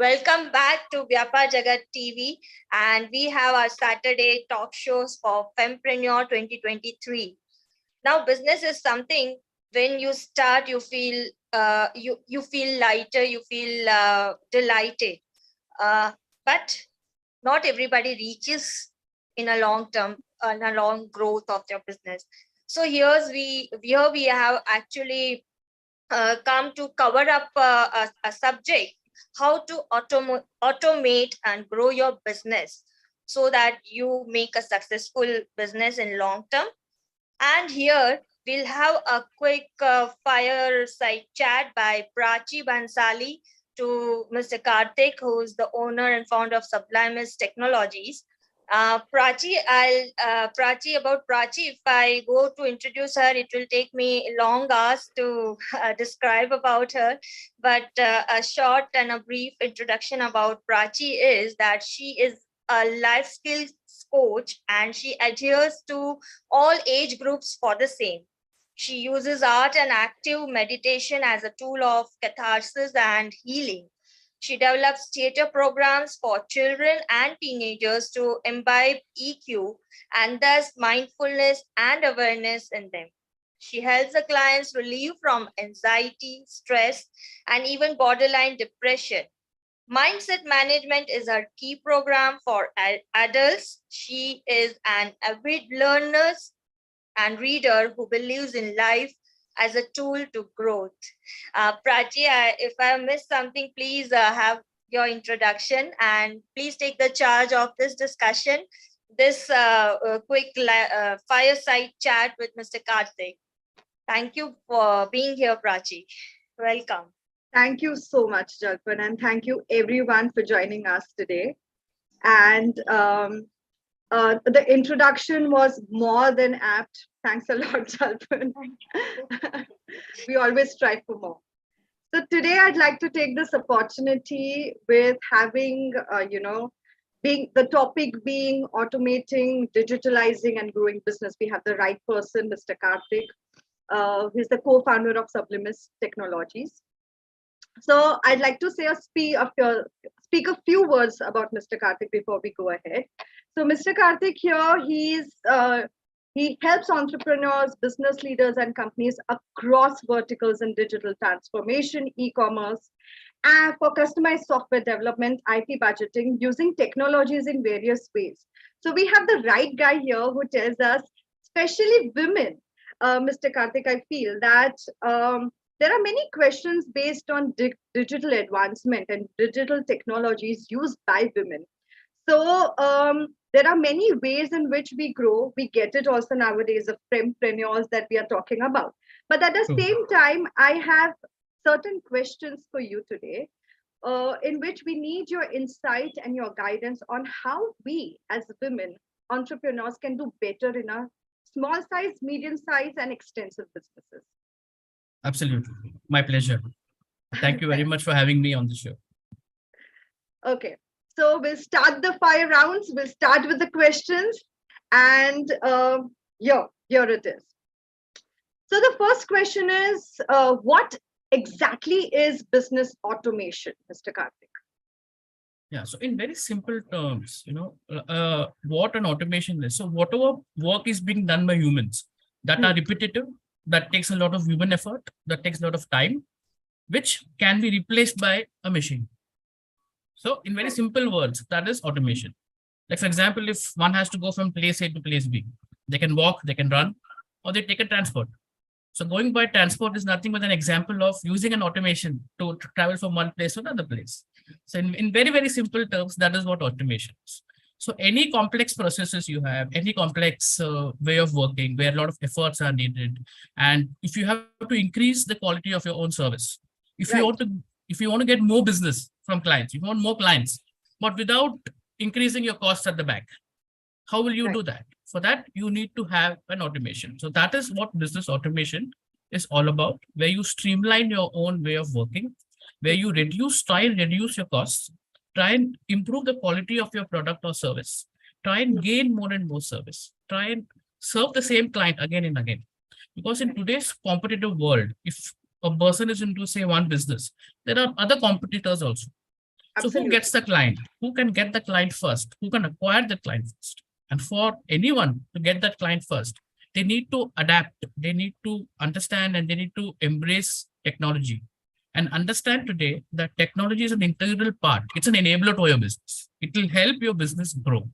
Welcome back to Vyapaar Jagat TV, and we have our Saturday talk shows for Fempreneur 2023. Now, business is something when you start, you feel you feel lighter, you feel delighted, but not everybody reaches in a long term, in a long growth of their business. So here we have actually come to cover up a subject, how to automate and grow your business so that you make a successful business in long term. And here we'll have a quick fireside chat by Prachi Bansali to Mr. Karthik, who's the owner and founder of Sublimis Technologies. Prachi, about Prachi, if I go to introduce her, it will take me long hours to describe about her. But a short and a brief introduction about Prachi is that she is a life skills coach and she adheres to all age groups for the same. She uses art and active meditation as a tool of catharsis and healing. She develops theater programs for children and teenagers to imbibe EQ and thus mindfulness and awareness in them. She helps the clients relieve from anxiety, stress, and even borderline depression. Mindset management is her key program for adults. She is an avid learner and reader who believes in life as a tool to growth. Prachi, if I missed something, please have your introduction and please take the charge of this discussion, this quick fireside chat with Mr. Karthik. Thank you for being here, Prachi. Welcome. Thank you so much, Jalpan, and thank you everyone for joining us today. And the introduction was more than apt. Thanks a lot, Jalpan. We always strive for more. So today I'd like to take this opportunity with having, being the topic being automating, digitalizing, and growing business. We have the right person, Mr. Karthik, who's the co-founder of Sublimis Technologies. So I'd like to say speak a few words about Mr. Karthik before we go ahead. So Mr. Karthik here, he helps entrepreneurs, business leaders, and companies across verticals in digital transformation, e-commerce, and for customized software development, IT budgeting, using technologies in various ways. So we have the right guy here who tells us, especially women, Mr. Karthik, I feel that there are many questions based on digital advancement and digital technologies used by women. So there are many ways in which we grow. We get it also nowadays of Fempreneurs that we are talking about. But at the same time, I have certain questions for you today in which we need your insight and your guidance on how we as women entrepreneurs can do better in our small size, medium size, and extensive businesses. Absolutely. My pleasure. Thank you very much for having me on the show. Okay. So we'll start the 5 rounds. We'll start with the questions. And here it is. So the first question is, what exactly is business automation, Mr. Karthik? Yeah, so in very simple terms, what an automation is. So whatever work is being done by humans that are repetitive, that takes a lot of human effort, that takes a lot of time, which can be replaced by a machine. So in very simple words, that is automation. Like for example, if one has to go from place A to place B, they can walk, they can run, or they take a transport. So going by transport is nothing but an example of using an automation to travel from one place to another place. So in very, very simple terms, that is what automation is. So any complex processes you have, any complex way of working where a lot of efforts are needed, and if you have to increase the quality of your own service, if you want to get more business from clients, you want more clients, but without increasing your costs at the back, how will you do that? For that, you need to have an automation. So that is what business automation is all about, where you streamline your own way of working, where you try and reduce your costs, try and improve the quality of your product or service, try and gain more and more service, try and serve the same client again and again. Because in today's competitive world, if a person is into, say, one business, there are other competitors also. So who Absolutely. gets the client? Who can get the client first? Who can acquire the client first? And for anyone to get that client first, they need to adapt, they need to understand, and they need to embrace technology and understand today that technology is an integral part. It's an enabler to your business. It will help your business grow.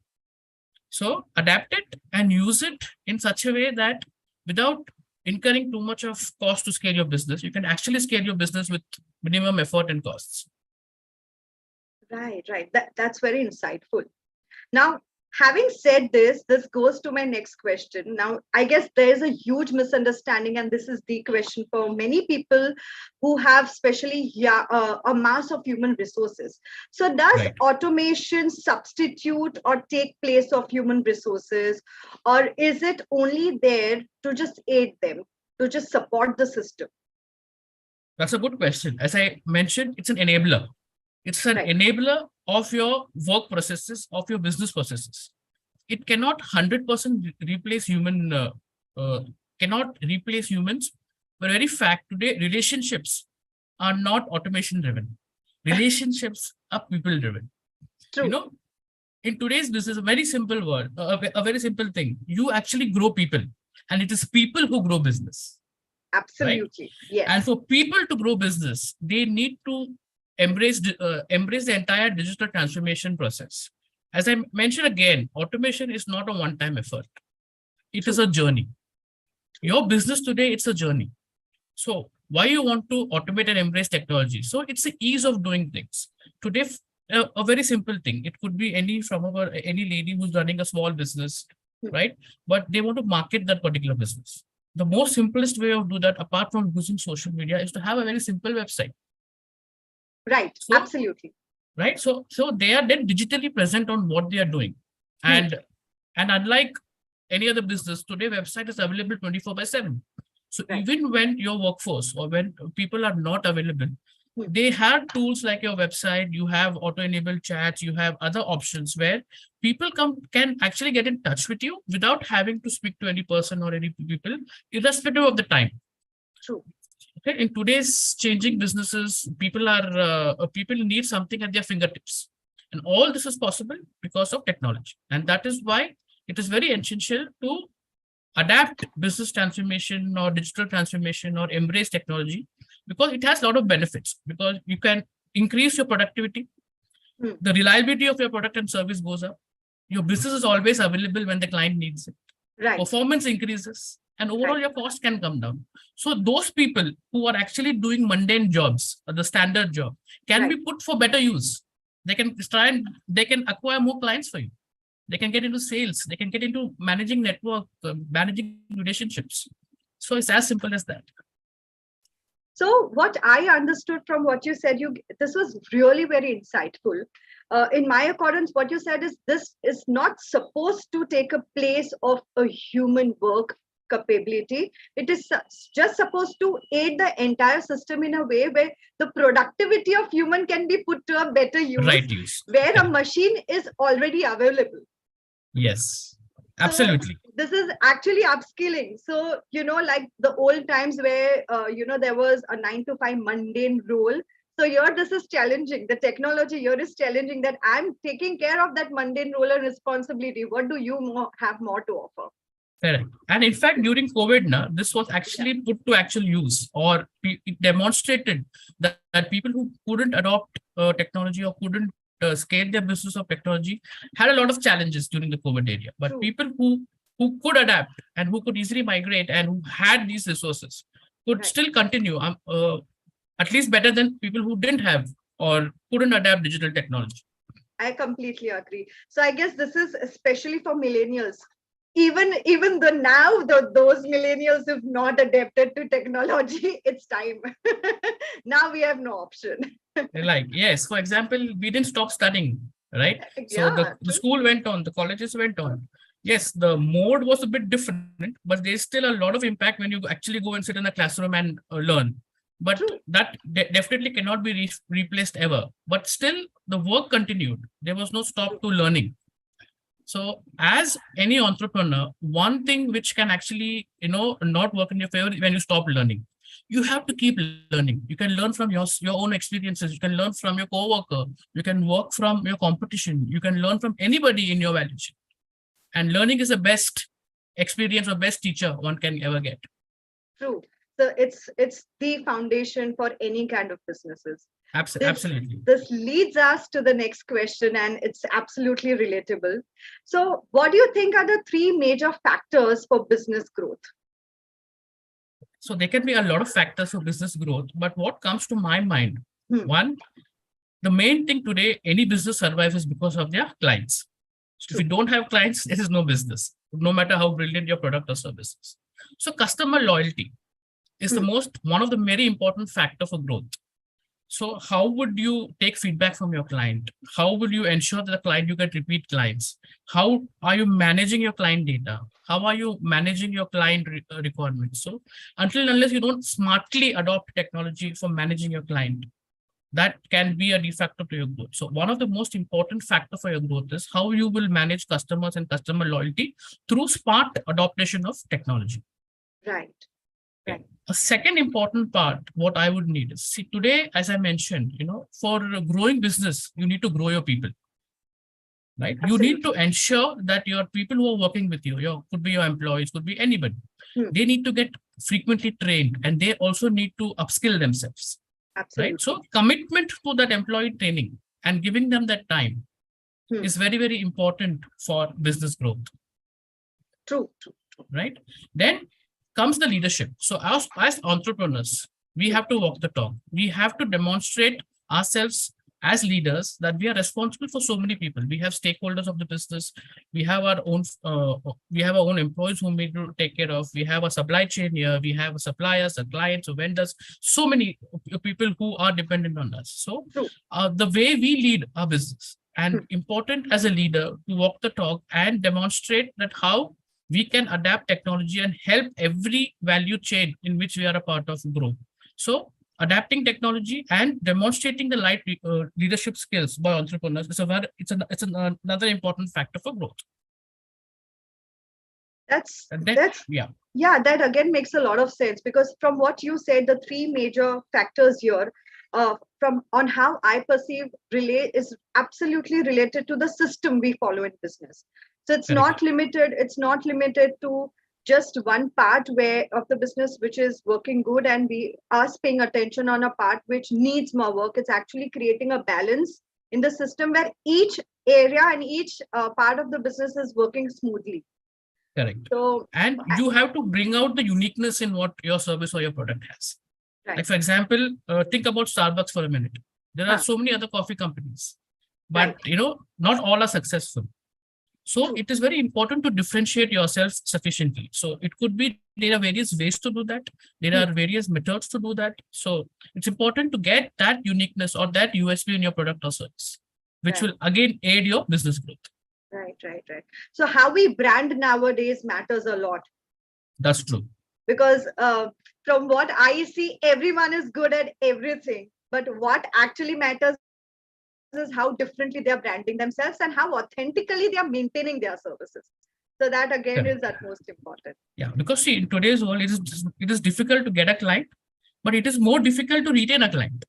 So adapt it and use it in such a way that without incurring too much of cost to scale your business, you can actually scale your business with minimum effort and costs. Right. That's very insightful. Now, having said this, this goes to my next question. Now, I guess there is a huge misunderstanding, and this is the question for many people who have especially a mass of human resources. So does Right. automation substitute or take place of human resources, or is it only there to just aid them, to just support the system? That's a good question. As I mentioned, it's an enabler. It's an Right. enabler of your work processes, of your business processes. It cannot 100% replace uh, cannot replace humans. But very fact today, relationships are not automation driven. Relationships are people driven. You True. know, in today's business, a very simple word, a very simple thing. You actually grow people, and it is people who grow business, right? Absolutely. Yes. And for people to grow business, they need to embrace the entire digital transformation process. As I mentioned again, automation is not a one-time effort. It is True. a journey. Your business today, it's a journey. So why you want to automate and embrace technology? So it's the ease of doing things. Today, a very simple thing. It could be any lady who's running a small business, Hmm. right? But they want to market that particular business. The most simplest way of do that, apart from using social media, is to have a very simple website. Right. So Absolutely. right, so they are then digitally present on what they are doing, Hmm. and unlike any other business today, website is available 24/7. So Right. even when your workforce or when people are not available, Hmm. they have tools like your website. You have auto-enabled chats, you have other options where people can actually get in touch with you without having to speak to any person or any people, irrespective of the time. True. Okay, in today's changing businesses, people need something at their fingertips, and all this is possible because of technology. And that is why it is very essential to adapt business transformation or digital transformation or embrace technology, because it has a lot of benefits. Because you can increase your productivity, Hmm. the reliability of your product and service goes up. Your business is always available when the client needs it. Right. Performance increases, and overall Right. your cost can come down. So those people who are actually doing mundane jobs or the standard job can Right. be put for better use. They can acquire more clients for you. They can get into sales. They can get into managing network, managing relationships. So it's as simple as that. So what I understood from what you said, this was really very insightful. In my accordance, what you said is this is not supposed to take a place of a human work capability. It is just supposed to aid the entire system in a way where the productivity of human can be put to a better use, Right use. where a Correct. machine is already available. Yes, So absolutely. this is actually upskilling. So, like the old times where, there was a 9 to 5 mundane role. So here, this is challenging. The technology here is challenging that I'm taking care of that mundane role and responsibility. What do you have more to offer? Correct. And in fact, during COVID, this was actually put to actual use, or it demonstrated that people who couldn't adopt technology or couldn't scale their business of technology had a lot of challenges during the COVID area. But True. people who could adapt and who could easily migrate and who had these resources could Right. still continue, at least better than people who didn't have or couldn't adapt digital technology. I completely agree. So I guess this is especially for millennials. Even though now those millennials have not adapted to technology, it's time. Now we have no option. Like, yes, for example, we didn't stop studying, right? So Yeah, the school went on, the colleges went on. Yes, the mode was a bit different, but there's still a lot of impact when you actually go and sit in a classroom and learn. But true. that definitely cannot be replaced ever. But still, the work continued. There was no stop to learning. So as any entrepreneur, one thing which can actually, not work in your favor when you stop learning. You have to keep learning. You can learn from your own experiences. You can learn from your coworker. You can work from your competition. You can learn from anybody in your value chain. And learning is the best experience or best teacher one can ever get. True. So it's the foundation for any kind of businesses. Absolutely. This leads us to the next question, and it's absolutely relatable. So, what do you think are the three major factors for business growth? So there can be a lot of factors for business growth, but what comes to my mind, one, the main thing today, any business survives is because of their clients. So if you don't have clients, there is no business, no matter how brilliant your product or service is. So customer loyalty is one of the very important factor for growth. So how would you take feedback from your client? How will you ensure that the client, you get repeat clients? How are you managing your client data? How are you managing your client requirements? So unless you don't smartly adopt technology for managing your client, that can be a de facto to your growth. So one of the most important factor for your growth is how you will manage customers and customer loyalty through smart adaptation of technology. Right. Right. A second important part, what I would need is, see, today, as I mentioned, for growing business, you need to grow your people, right? Absolutely. You need to ensure that your people who are working with you, could be your employees, could be anybody, they need to get frequently trained, and they also need to upskill themselves. Absolutely. Right? So commitment to that employee training and giving them that time is very, very important for business growth. True. Right? Then comes the leadership. So as entrepreneurs, we have to walk the talk. We have to demonstrate ourselves as leaders that we are responsible for so many people. We have stakeholders of the business. We have our own employees whom we need to take care of. We have a supply chain here. We have suppliers, clients, vendors, so many people who are dependent on us. So the way we lead our business, and important as a leader to walk the talk and demonstrate that how we can adapt technology and help every value chain in which we are a part of grow. So adapting technology and demonstrating the leadership skills by entrepreneurs is another important factor for growth. That again makes a lot of sense, because from what you said, the three major factors here on how I perceive is absolutely related to the system we follow in business. So it's not limited to just one part of the business which is working good, and we are paying attention on a part which needs more work. It's actually creating a balance in the system where each area and each part of the business is working smoothly. Correct. So, and you have to bring out the uniqueness in what your service or your product has. Right. Like, for example, think about Starbucks for a minute. There are so many other coffee companies, but not all are successful. So it is very important to differentiate yourself sufficiently. So it could be there are various ways to do that. There are various methods to do that. So it's important to get that uniqueness or that USP in your product or service, which will again aid your business growth. Right. So how we brand nowadays matters a lot. That's true. Because from what I see, everyone is good at everything. But what actually matters is how differently they are branding themselves and how authentically they are maintaining their services. So that again is at most important. Yeah, because see, in today's world, it is difficult to get a client, but it is more difficult to retain a client.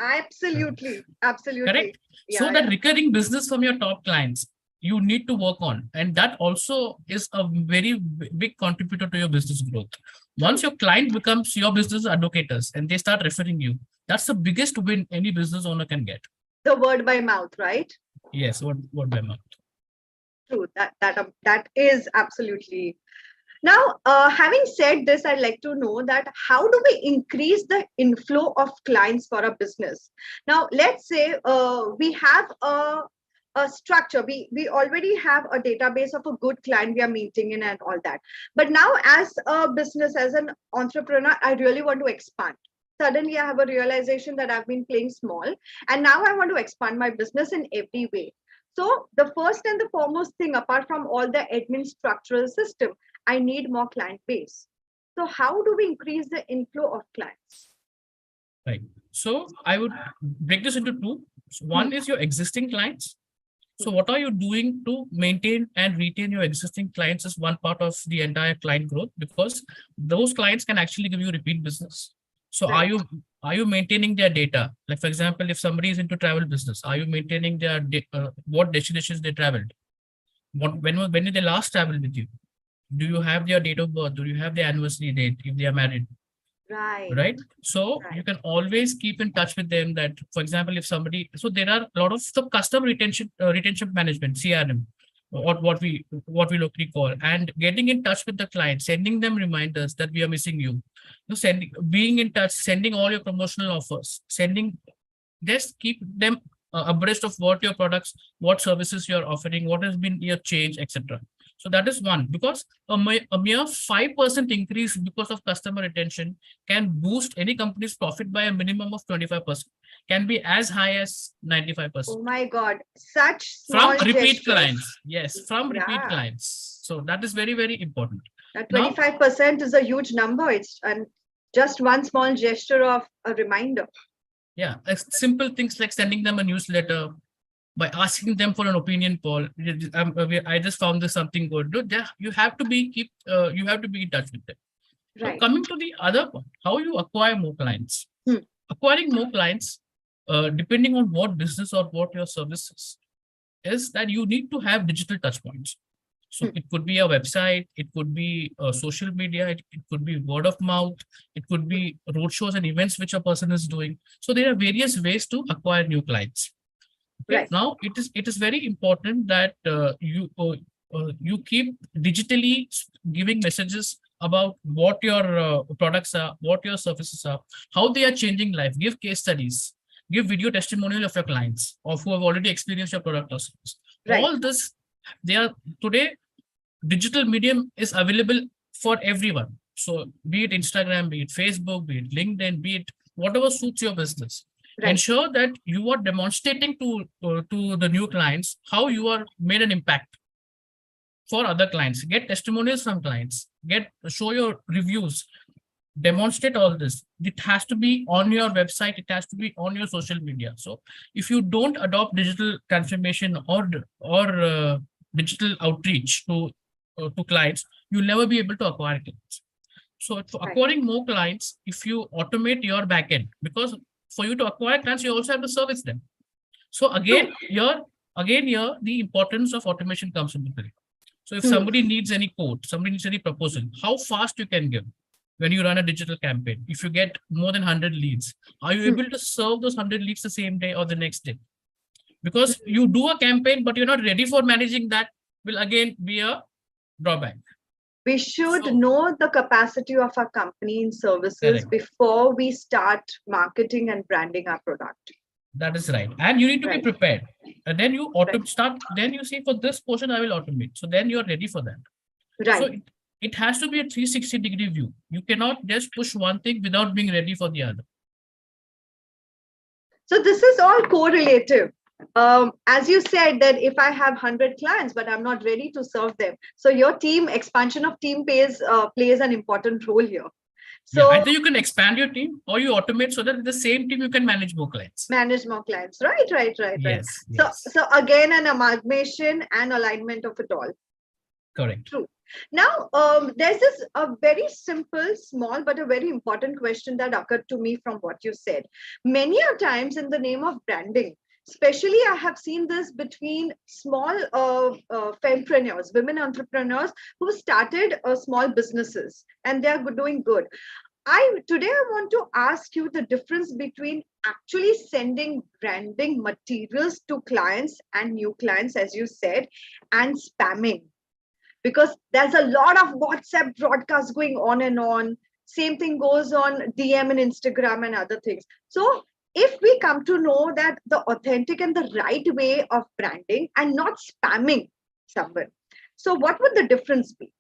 Absolutely. Correct. So that recurring business from your top clients, you need to work on, and that also is a very big contributor to your business growth. Once your client becomes your business advocates and they start referring you, that's the biggest win any business owner can get. The word by mouth, right? Yes, word by mouth. True. That is absolutely. Now, having said this, I'd like to know that how do we increase the inflow of clients for a business? Now, let's say we have a structure. We already have a database of a good client we are meeting and all that. But now, as a business, as an entrepreneur, I really want to expand. Suddenly I have a realization that I've been playing small, and now I want to expand my business in every way. So the first and the foremost thing, apart from all the admin structural system, I need more client base. So how do we increase the inflow of clients? Right. So I would break this into two. So one is your existing clients. So what are you doing to maintain and retain your existing clients is one part of the entire client growth, because those clients can actually give you repeat business. So Right. are you maintaining their data? Like, for example, if somebody is into travel business, are you maintaining their what destinations they traveled? When did they last travel with you? Do you have their date of birth? Do you have their anniversary date if they are married? Right. Right. So you Right. can always keep in touch with them. That, for example, if somebody, so there are a lot of the customer retention management, CRM, what we locally call, and getting in touch with the client, sending them reminders that we are missing you. Sending, being in touch, sending all your promotional offers, sending, just keep them abreast of what your products, what services you're offering, what has been your change, etc. So that is one, because a mere 5% increase because of customer retention can boost any company's profit by a minimum of 25%, can be as high as 95% Oh my God, such from small repeat gestures. clients. Yes, from repeat Yeah. clients. So that is very, very important. That Now, 25% is a huge number. It's and just one small gesture of a reminder. yeah, simple things like sending them a newsletter, by asking them for an opinion poll. I just found this something good. You have to be you have to be in touch with them. Now, Right. coming to the other point, how you acquire more clients. Hmm. Acquiring more clients, depending on what business or what your service is that you need to have digital touch points. So Hmm. it could be a website, it could be social media, it could be word of mouth, it could be roadshows and events which a person is doing. So there are various ways to acquire new clients. Okay, Right. now it is very important that you keep digitally giving messages about what your products are, what your services are, how they are changing life. Give case studies, give video testimonial of your clients, of who have already experienced your product or service. Right. All this, they are today, digital medium is available for everyone. So be it Instagram, be it Facebook, be it LinkedIn, be it whatever suits your business. Right. Ensure that you are demonstrating to the new clients how you are made an impact for other clients. Get testimonials from clients. Show your reviews. Demonstrate all this. It has to be on your website. It has to be on your social media. So if you don't adopt digital transformation or digital outreach to clients, you'll never be able to acquire clients. So for Right. acquiring more clients, if you automate your backend, because for you to acquire clients, you also have to service them. So again here, the importance of automation comes into play. So if Hmm. somebody needs any quote, somebody needs any proposal, how fast you can give when you run a digital campaign. If you get more than 100 leads, are you able to serve those 100 leads the same day or the next day? Because you do a campaign, but you're not ready for managing that, will again be a drawback. We should So, know the capacity of our company in services correct. before we start marketing and branding our product. That is right. And you need to be Right. prepared. And then you Right. start, then you say, for this portion, I will automate. So then you're ready for that. So Right. it has to be a 360-degree view. You cannot just push one thing without being ready for the other. So this is all correlative. As you said that if I have 100 clients, but I'm not ready to serve them. So your team expansion of team plays an important role here. Yeah, So either you can expand your team or you automate so that the same team you can manage more clients. manage more clients. Right. Yes, So, yes, so again, an amalgamation and alignment of it all. correct. True. Now, there's this a very simple, small, but a very important question that occurred to me from what you said. Many a times, in the name of branding, especially I have seen this between small fempreneurs, women entrepreneurs who started small businesses and they are doing good. Today I want to ask you the difference between actually sending branding materials to clients and new clients, as you said, and spamming, because there's a lot of WhatsApp broadcasts going on and on. Same thing goes on DM and Instagram and other things. So if we come to know that the authentic and the right way of branding and not spamming someone, so what would the difference be?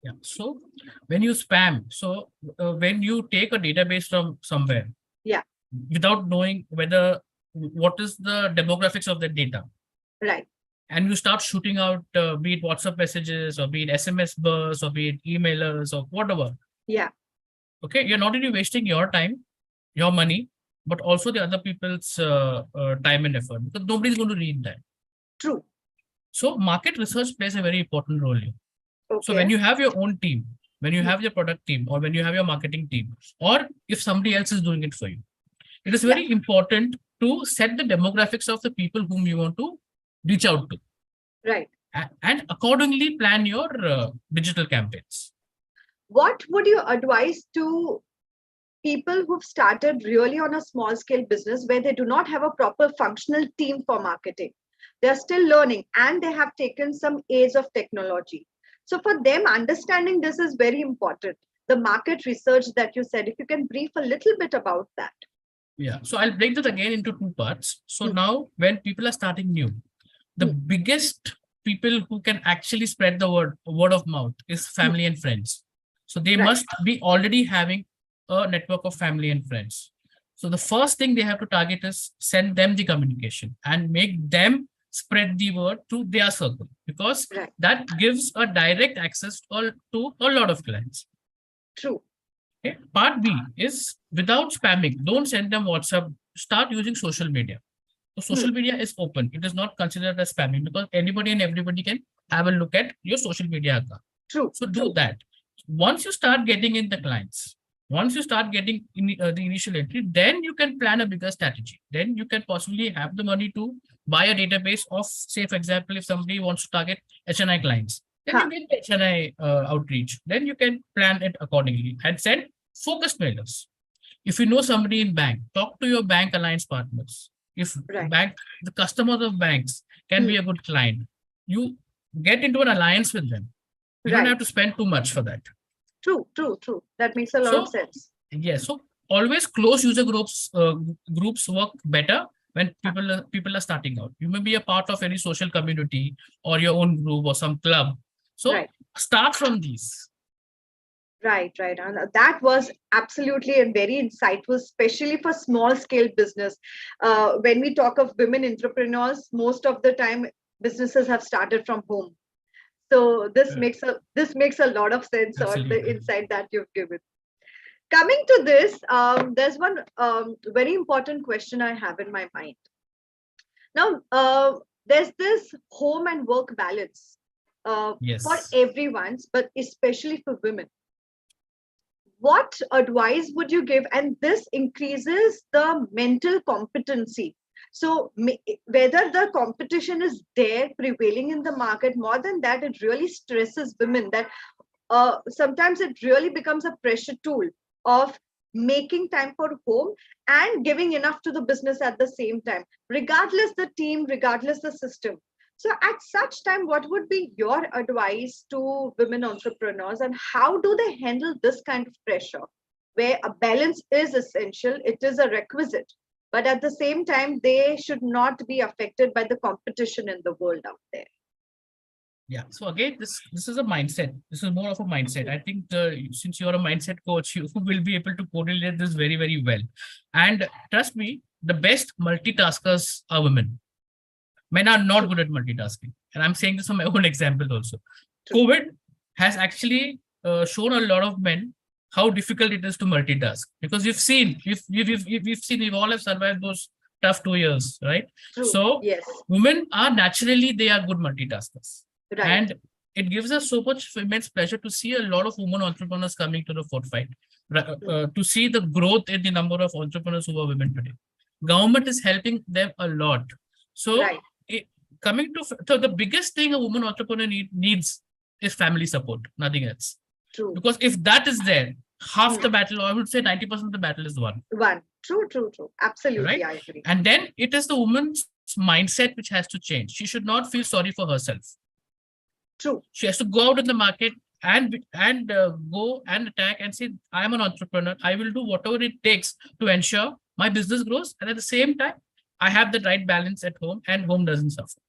Yeah. So when you spam, so when you take a database from somewhere, Yeah. without knowing what is the demographics of the data, Right. and you start shooting out, be it WhatsApp messages or be it SMS bursts or be it emailers or whatever. Yeah. Okay, you're not only wasting your time, your money, but also the other people's time and effort, because nobody's going to read that. True. So market research plays a very important role here. So Okay. when you have your own team, when you have your product team, or when you have your marketing team, or if somebody else is doing it for you. It is very important to set the demographics of the people whom you want to reach out to. Right. And accordingly plan your digital campaigns. What would you advise to people who've started really on a small scale business where they do not have a proper functional team for marketing? They're still learning and they have taken some age of technology. So for them, understanding this is very important. The market research that you said, if you can brief a little bit about that. Yeah, so I'll break that again into two parts. So now when people are starting new, the biggest people who can actually spread the word of mouth is family and friends. So they must be already having a network of family and friends. So the first thing they have to target is send them the communication and make them spread the word to their circle, because that gives a direct access to a lot of clients. True. Okay. Part B is without spamming. Don't send them WhatsApp. Start using social media. So social media is open. It is not considered as spamming because anybody and everybody can have a look at your social media account. True. So do that. Once you start getting in the clients, once you start getting in the initial entry, then you can plan a bigger strategy. Then you can possibly have the money to buy a database of, say, for example, if somebody wants to target HNI clients, then you get the HNI outreach. Then you can plan it accordingly and send focused mailers. If you know somebody in bank, talk to your bank alliance partners. If the customers of banks can be a good client, you get into an alliance with them. You don't have to spend too much for that. True. That makes a lot of sense. Yes. So always close user groups work better when people are starting out. You may be a part of any social community or your own group or some club. So start from these. Right. And that was absolutely and very insightful, especially for small scale business. When we talk of women entrepreneurs, most of the time businesses have started from home. So this makes a lot of sense on the insight that you've given. Coming to this, there's one very important question I have in my mind. Now, there's this home and work balance for everyone, but especially for women. What advice would you give? And this increases the mental competency. So whether the competition is there prevailing in the market, more than that, it really stresses women that sometimes it really becomes a pressure tool of making time for home and giving enough to the business at the same time, regardless the team, regardless the system. So at such time, what would be your advice to women entrepreneurs and how do they handle this kind of pressure where a balance is essential, it is a requisite, but at the same time, they should not be affected by the competition in the world out there? Yeah. So again, this is a mindset. This is more of a mindset. I think since you're a mindset coach, you will be able to correlate this very, very well. And trust me, the best multitaskers are women. Men are not good at multitasking. And I'm saying this from my own example also. COVID has actually shown a lot of men how difficult it is to multitask, because we've all have survived those tough 2 years, right? True. So women are naturally, they are good multitaskers. And it gives us so much immense pleasure to see a lot of women entrepreneurs coming to the forefront, to see the growth in the number of entrepreneurs who are women today. Government is helping them a lot. So so the biggest thing a woman entrepreneur needs is family support, nothing else. True. Because if that is there, half the battle, or I would say 90% of the battle is won. True. Absolutely, I agree. And then it is the woman's mindset which has to change. She should not feel sorry for herself. True. She has to go out in the market and go and attack and say, I am an entrepreneur. I will do whatever it takes to ensure my business grows. And at the same time, I have the right balance at home and home doesn't suffer.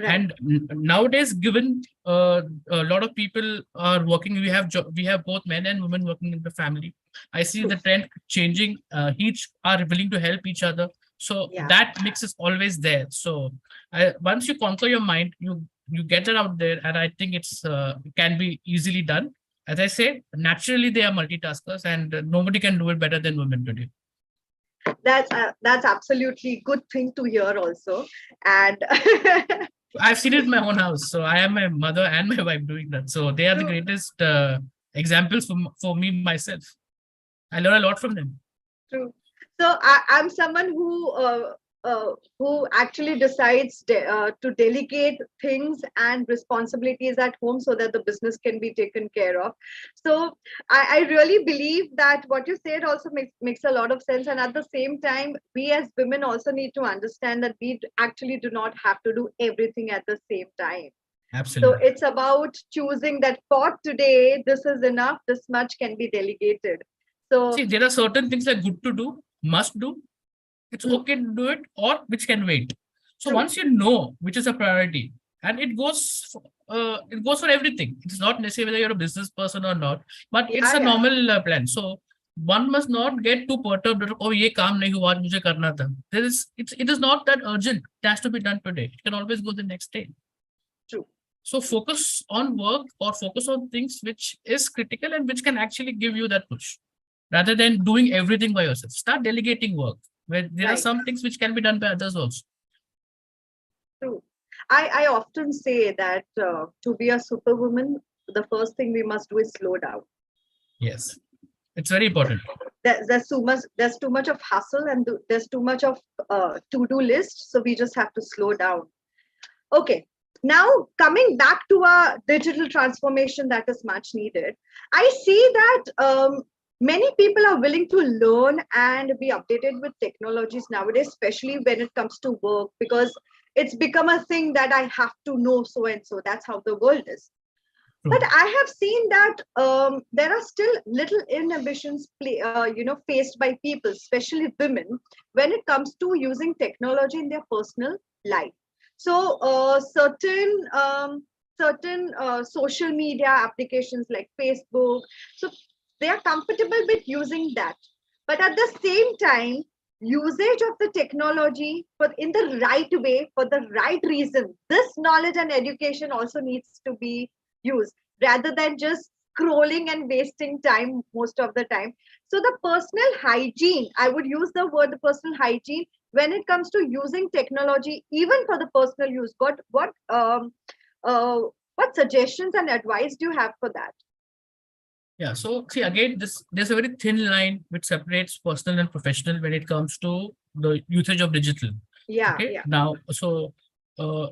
And nowadays, given a lot of people are working, we have both men and women working in the family. I see the trend changing. Each are willing to help each other. So that mix is always there. So once you conquer your mind, you get it out there, and I think it can be easily done. As I say, naturally they are multitaskers, and nobody can do it better than women today. That's absolutely good thing to hear also. And I've seen it in my own house. So I am my mother and my wife doing that. So they are the greatest examples for me myself. I learn a lot from them. True. So I'm someone who actually decides to delegate things and responsibilities at home so that the business can be taken care of. So I really believe that what you said also makes a lot of sense. And at the same time, we as women also need to understand that we actually do not have to do everything at the same time. So Absolutely. it's about choosing that for today, this is enough, this much can be delegated. So See, there are certain things that are good to do, must do. It's mm, okay to do it, or which can wait. So true. once you know which is a priority, and it goes for everything. It's not necessarily whether you're a business person or not, but it's Yeah, a yeah. normal plan. So one must not get too perturbed. Oh, ये काम नहीं हुआ, मुझे करना था. It is not that urgent. It has to be done today. It can always go the next day. True. So focus on work or focus on things which is critical and which can actually give you that push, rather than doing everything by yourself. Start delegating work where there are Right. some things which can be done by others also. True. I often say that to be a superwoman, the first thing we must do is slow down. Yes, it's very important. There's too much of hustle and there's too much of to-do list. So we just have to slow down. Okay. Now coming back to our digital transformation that is much needed, I see that many people are willing to learn and be updated with technologies nowadays, especially when it comes to work, because it's become a thing that I have to know so and so. That's how the world is. But True. I have seen that there are still little inhibitions faced by people, especially women, when it comes to using technology in their personal life. So certain social media applications like Facebook, so they are comfortable with using that. But at the same time, usage of the technology for in the right way for the right reason, this knowledge and education also needs to be used rather than just scrolling and wasting time most of the time. So the personal hygiene, I would use the word the personal hygiene when it comes to using technology, even for the personal use. What suggestions and advice do you have for that? Yeah. So see again, there's a very thin line which separates personal and professional when it comes to the usage of digital. Yeah, Okay. yeah, Now, so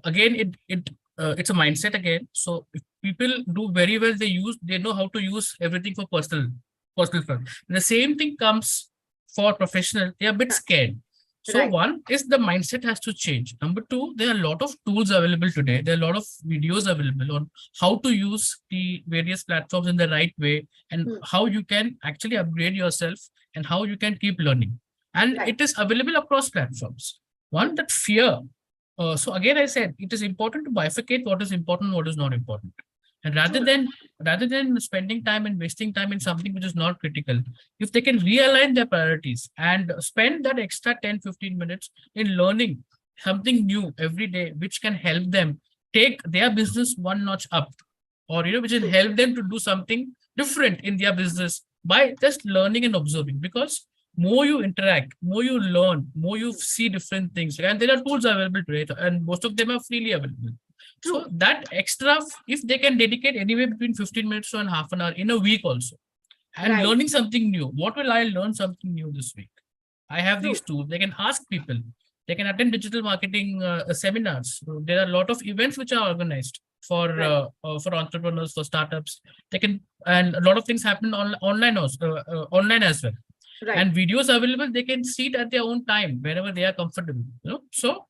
again, it's a mindset again. So if people do very well, they know how to use everything for personal fun. The same thing comes for professional. They are a bit scared. So right. one is the mindset has to change. Number two, there are a lot of tools available today. There are a lot of videos available on how to use the various platforms in the right way and Hmm, how you can actually upgrade yourself and how you can keep learning. And right. it is available across platforms. Hmm, One, that fear. So again, I said it is important to bifurcate what is important, what is not important. And true. rather than spending time and wasting time in something which is not critical, if they can realign their priorities and spend that extra 10-15 minutes in learning something new every day, which can help them take their business one notch up, or which will True. help them to do something different in their business by just learning and observing. Because more you interact, more you learn, more you see different things, and there are tools available today, and most of them are freely available. True. So that extra, if they can dedicate anywhere between 15 minutes to an half an hour in a week also, and Right. learning something new. What will I learn something new this week? I have True. these tools. They can ask people. They can attend digital marketing seminars. So there are a lot of events which are organized Right. for entrepreneurs, for startups. They can, and a lot of things happen online also, online as well. Right. And videos available. They can see it at their own time wherever they are comfortable. So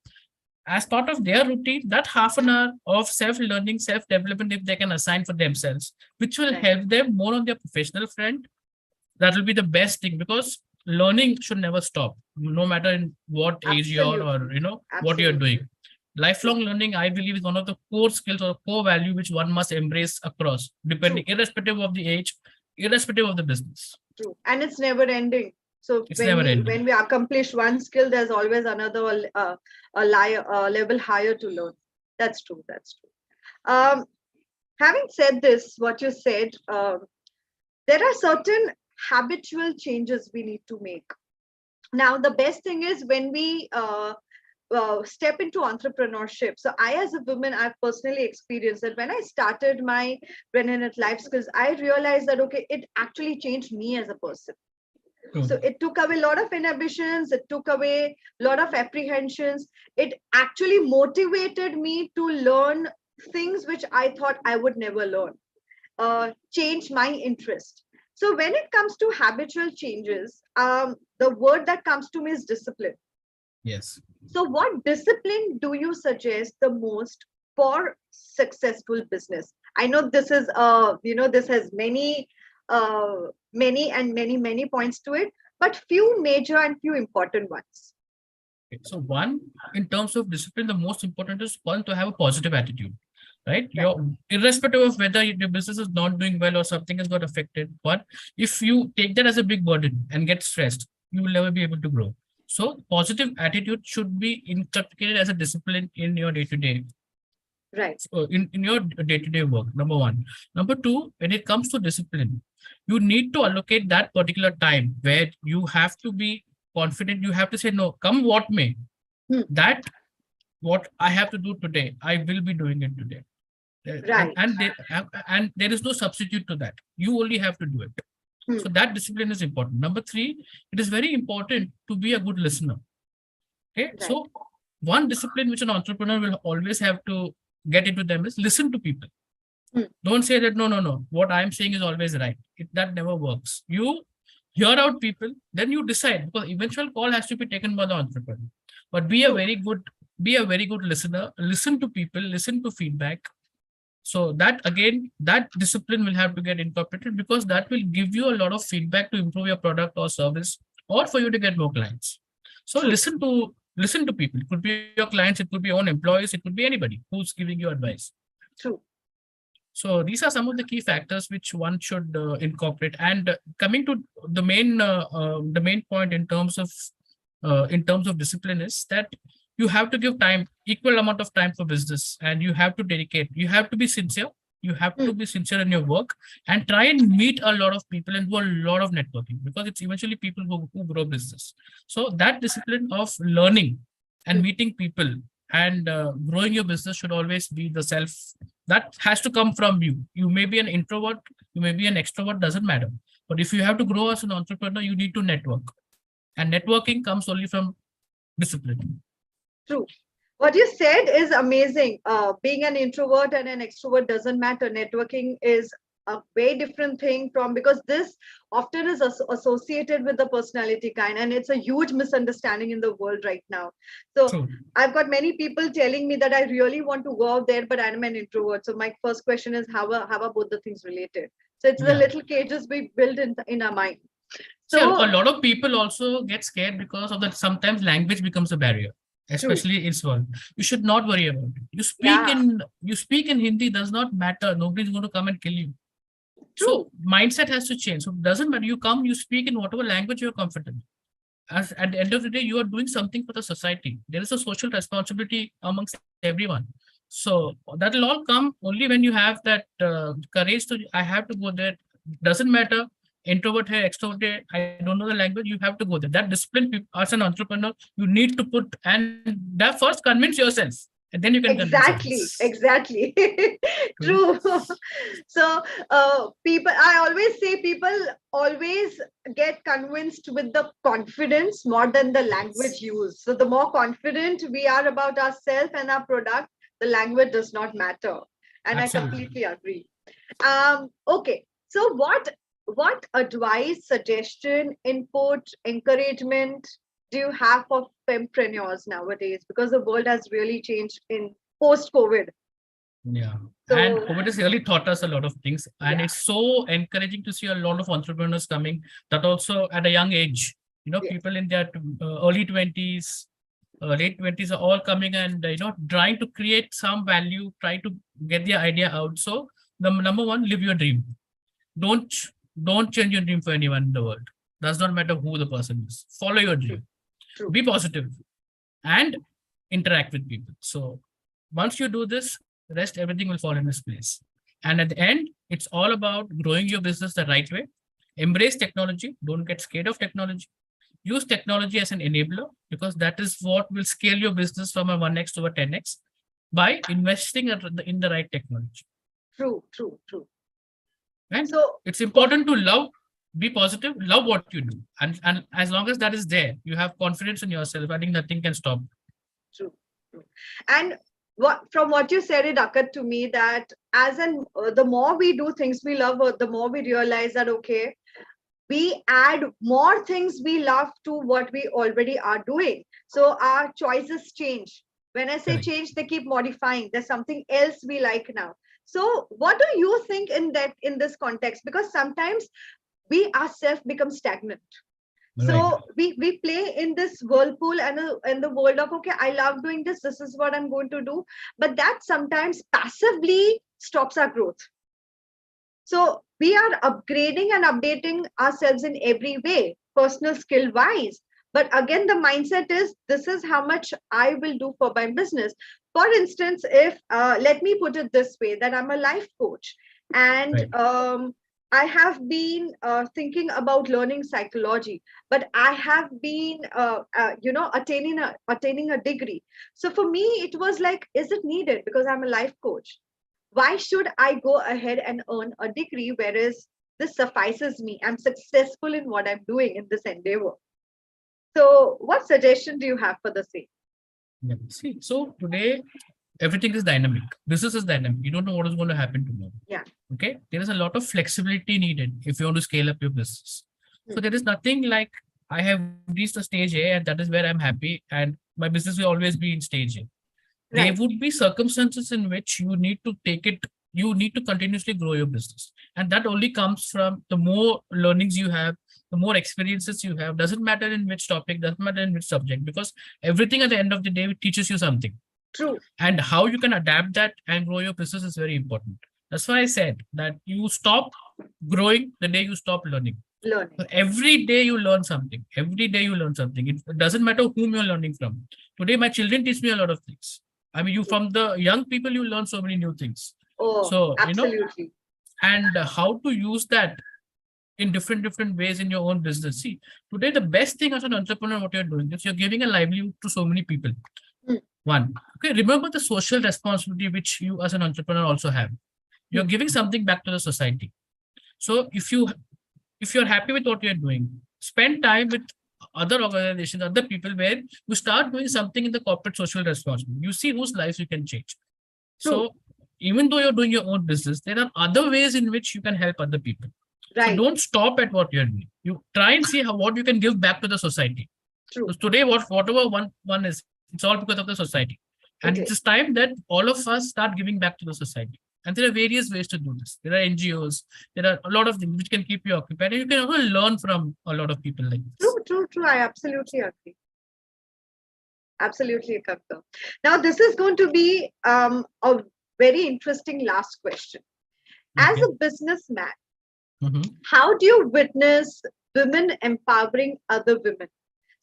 as part of their routine, that half an hour of self-learning, self-development, if they can assign for themselves, which will Right. help them more on their professional front, that will be the best thing, because learning should never stop, no matter in what age you are, or Absolutely. what you're Absolutely. doing. Lifelong learning, I believe, is one of the core skills or core value which one must embrace across, depending, True. irrespective of the age, irrespective of the business. True. And it's never ending. So It's when never we ending. when we accomplish one skill, there's always another level higher to learn. That's true. That's true. Having said this, what you said, there are certain habitual changes we need to make. Now, the best thing is when we step into entrepreneurship. So I, as a woman, I've personally experienced that when I started my Brennan Life Skills, I realized that, okay, it actually changed me as a person. So it took away a lot of inhibitions, it took away a lot of apprehensions. It actually motivated me to learn things which I thought I would never learn, change my interest. So when it comes to habitual changes, the word that comes to me is discipline. Yes. So what discipline do you suggest the most for successful business? I know this is, this has many points to it, but few major and few important ones. Okay. So one, in terms of discipline, the most important is one, to have a positive attitude, right? You're irrespective of whether your business is not doing well or something has got affected. But if you take that as a big burden and get stressed, you will never be able to grow. So positive attitude should be inculcated as a discipline in your day-to-day, Right. in your day-to-day work. Number one. Number two, when it comes to discipline, you need to allocate that particular time where you have to be confident. You have to say, no, come what may. That what I have to do today, I will be doing it today. Right. And there is no substitute to that. You only have to do it. So that discipline is important. Number three, it is very important to be a good listener. Okay. Right. So one discipline which an entrepreneur will always have to get into them is listen to people. Don't say that, no, what I'm saying is always right. That never works. You hear out people, then you decide, because eventual call has to be taken by the entrepreneur. But be a very good listener, listen to people, listen to feedback. So that again, that discipline will have to get incorporated, because that will give you a lot of feedback to improve your product or service, or for you to get more clients. So listen to people. It could be your clients, it could be your own employees, it could be anybody who's giving you advice. True. So these are some of the key factors which one should incorporate. And coming to the main point in terms of discipline is that you have to give time, equal amount of time for business, and you have to dedicate. You have to be sincere. You have to be sincere in your work, and try and meet a lot of people and do a lot of networking, because it's eventually people who grow business. So that discipline of learning and meeting people and growing your business should always be the self. That has to come from you. You may be an introvert, you may be an extrovert, doesn't matter. But if you have to grow as an entrepreneur, you need to network. And networking comes only from discipline. True. What you said is amazing. Being an introvert and an extrovert doesn't matter. Networking is a very different thing from, because this often is associated with the personality kind, and it's a huge misunderstanding in the world right now. So True. I've got many people telling me that I really want to go out there, but I'm an introvert. So my first question is, how are both the things related? So it's the little cages we build in our mind. So a lot of people also get scared because of that. Sometimes language becomes a barrier, especially in Swan. You should not worry about it. You speak in Hindi, does not matter. Nobody's going to come and kill you. True. So mindset has to change. So it doesn't matter. You come, you speak in whatever language you're comfortable. As at the end of the day, you are doing something for the society. There is a social responsibility amongst everyone. So that will all come only when you have that courage to, I have to go there. Doesn't matter. Introvert here, extrovert here, I don't know the language, you have to go there. That discipline, as an entrepreneur, you need to put, and that first convince yourself, and then you can exactly True. So I always say people always get convinced with the confidence more than the language used. So the more confident we are about ourselves and our product, the language does not matter. And Absolutely. I completely agree. Okay, so what advice, suggestion, input, encouragement do you have for fempreneurs nowadays? Because the world has really changed in post-COVID. Yeah. So, and COVID has really taught us a lot of things. And it's so encouraging to see a lot of entrepreneurs coming, that also at a young age. People in their early 20s, late 20s are all coming and, trying to create some value, try to get the idea out. So the number one, live your dream. Don't change your dream for anyone in the world. Does not matter who the person is. Follow your dream. True. Be positive and interact with people. So once you do this, the rest, everything will fall in its place. And at the end, it's all about growing your business the right way. Embrace technology. Don't get scared of technology. use technology as an enabler, because that is what will scale your business from a 1x to a 10x by investing in the right technology. True. And So it's important to be positive, love what you do. And as long as that is there, you have confidence in yourself. I think nothing can stop. true. And from what you said, it occurred to me that the more we do things we love, the more we realize that, okay, we add more things we love to what we already are doing. So our choices change. When I say Correct. change, they keep modifying. There's something else we like now. So what do you think in this context? Because sometimes we ourselves become stagnant. Right. So we play in this whirlpool and in the world of, okay, I love doing this. This is what I'm going to do. But that sometimes passively stops our growth. So we are upgrading and updating ourselves in every way, personal skill wise. But again, the mindset is, this is how much I will do for my business. For instance, if let me put it this way, that I'm a life coach, and Right. I have been thinking about learning psychology, but I have been, attaining a degree. So for me, it was like, is it needed? Because I'm a life coach. Why should I go ahead and earn a degree, whereas this suffices me? I'm successful in what I'm doing in this endeavor. So, what suggestion do you have for the same? Yeah. See, so today everything is dynamic. Business is dynamic. You don't know what is going to happen tomorrow. Yeah. Okay. There is a lot of flexibility needed if you want to scale up your business. So Hmm. there is nothing like I have reached a stage A and that is where I'm happy and my business will always be in stage A. There Right. would be circumstances in which you need to take it, you need to continuously grow your business. And that only comes from the more learnings you have, the more experiences you have. Doesn't matter in which topic, doesn't matter in which subject, because everything at the end of the day teaches you something. True. And how you can adapt that and grow your business is very important. That's why I said that you stop growing the day you stop learning. Learning. So every day you learn something. Every day you learn something. It doesn't matter whom you're learning from. Today, my children teach me a lot of things. I mean, you True. from the young people, you learn so many new things. Oh, So, absolutely. and how to use that in different ways in your own business. See, today, the best thing as an entrepreneur, what you're doing is you're giving a livelihood to so many people. Hmm. One, okay, remember the social responsibility which you as an entrepreneur also have. You're giving something back to the society. So if you're happy with what you're doing, spend time with other organizations, other people where you start doing something in the corporate social responsibility. You see whose lives you can change. True. So even though you're doing your own business, there are other ways in which you can help other people. So Right. don't stop at what you're doing. You try and see what you can give back to the society. True. Because today, whatever one is, it's all because of the society. And It it is. is time that all of us start giving back to the society. And there are various ways to do this. There are NGOs, there are a lot of things which can keep you occupied. And you can also learn from a lot of people like this. True. I absolutely agree. Absolutely, Kapil. Now, this is going to be a very interesting last question. As Okay. a businessman, Mhm. how do you witness women empowering other women?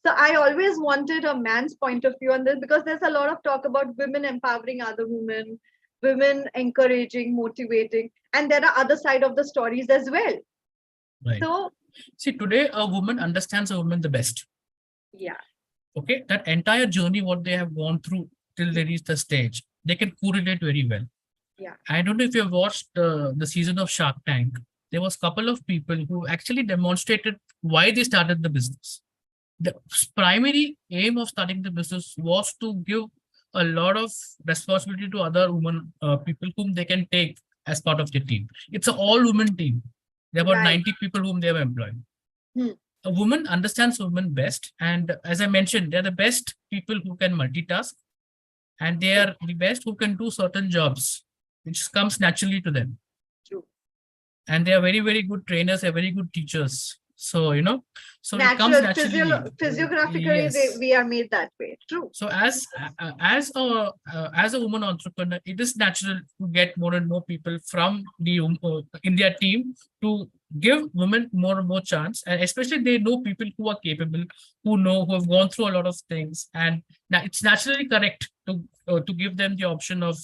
So I always wanted a man's point of view on this, because there's a lot of talk about women empowering other women, women encouraging, motivating, and there are other side of the stories as well. Right. So See, today a woman understands a woman the best. yeah, Okay. That entire journey, what they have gone through till they reach the stage, they can correlate very well. yeah, I don't know if you have watched the season of Shark Tank. There was a couple of people who actually demonstrated why they started the business. The primary aim of starting the business was to give a lot of responsibility to other women, people whom they can take as part of the team. It's an all-women team. There are about right. 90 people whom they have employed. Hmm. A woman understands women best. And as I mentioned, they're the best people who can multitask. And they are the best who can do certain jobs, which comes naturally to them. True. And they are very good trainers, they're very good teachers. So, so it comes Natural, naturally. physiographically, Yes. we are made that way. True. So as a woman entrepreneur, it is natural to get more and more people from the India team to give women more and more chance, and especially they know people who are capable, who have gone through a lot of things, and it's naturally correct to give them the option of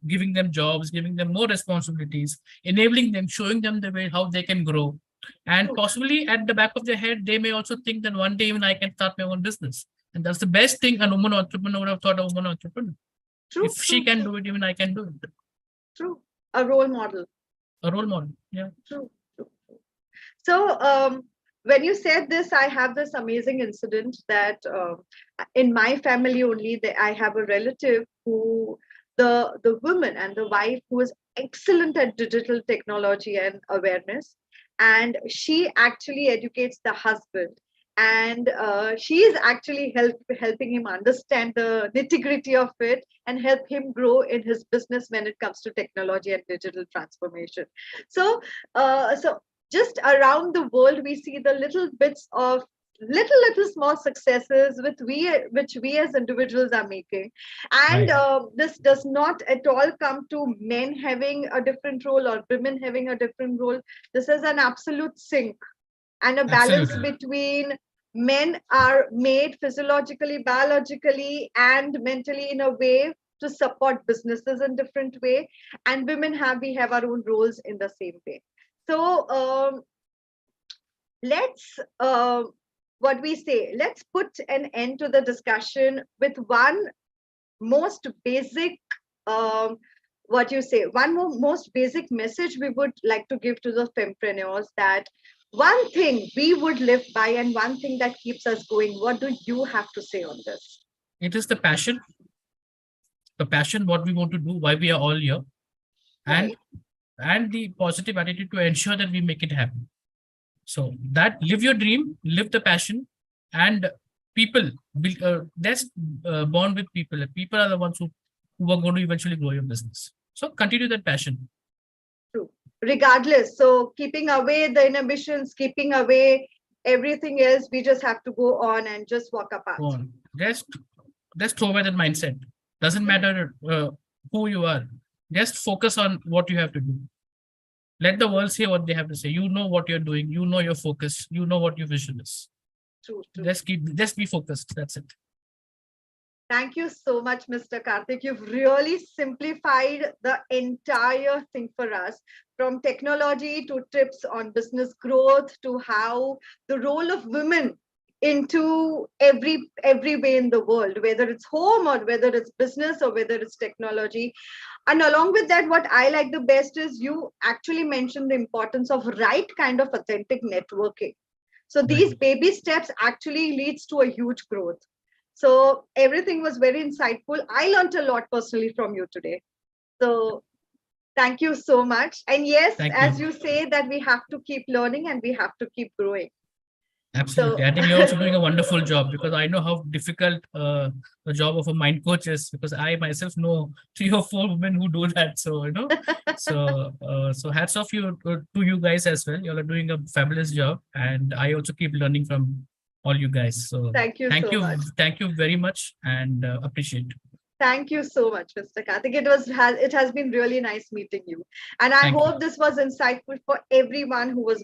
giving them jobs, giving them more responsibilities, enabling them, showing them the way how they can grow And True. possibly at the back of their head, they may also think that one day even I can start my own business. And that's the best thing a woman entrepreneur would have thought, a woman entrepreneur. True. If she can do it, even I can do it. True. A role model. A role model. Yeah. True. True. So when you said this, I have this amazing incident that in my family only, I have a relative who the woman and the wife who is excellent at digital technology and awareness, and she actually educates the husband. And she is actually helping him understand the nitty-gritty of it and help him grow in his business when it comes to technology and digital transformation. So just around the world, we see the little bits of little small successes which we as individuals are making. And Right. this does not at all come to men having a different role or women having a different role. This is an absolute sync and a balance Absolutely. between men are made physiologically, biologically, and mentally in a way to support businesses in different way, and women we have our own roles in the same way. So let's what we say, let's put an end to the discussion with one most basic what you say, one more most basic message we would like to give to the fempreneurs, that one thing we would live by and one thing that keeps us going. What do you have to say on this? It is the passion, what we want to do, why we are all here, Right. and the positive attitude to ensure that we make it happen. So that live your dream, live the passion, and people let's bond with people. People are the ones who are going to eventually grow your business. So continue that passion. True. Regardless, so keeping away the inhibitions, keeping away everything else, we just have to go on and just walk a path. Go on. Just throw away that mindset. Doesn't matter who you are. Just focus on what you have to do. Let the world say what they have to say. You know what you're doing. You know your focus. You know what your vision is. True, true. Just be focused. That's it. Thank you so much, Mr. Karthik. You've really simplified the entire thing for us, from technology to tips on business growth to how the role of women into every way in the world, whether it's home or whether it's business or whether it's technology. And along with that, what I like the best is you actually mentioned the importance of right kind of authentic networking. So these Right. baby steps actually leads to a huge growth. So everything was very insightful. I learned a lot personally from you today. So thank you so much. And yes, Thank as you. you say, that we have to keep learning and we have to keep growing. So Absolutely. I think you're also doing a wonderful job, because I know how difficult the job of a mind coach is, because I myself know 3 or 4 women who do that. So hats off to you guys as well. You are doing a fabulous job, and I also keep learning from all you guys. So thank you so much. thank you very much, and appreciate. Thank you so much, Mr. Karthik. It has been really nice meeting you. And I Thank you. hope this was insightful for everyone who was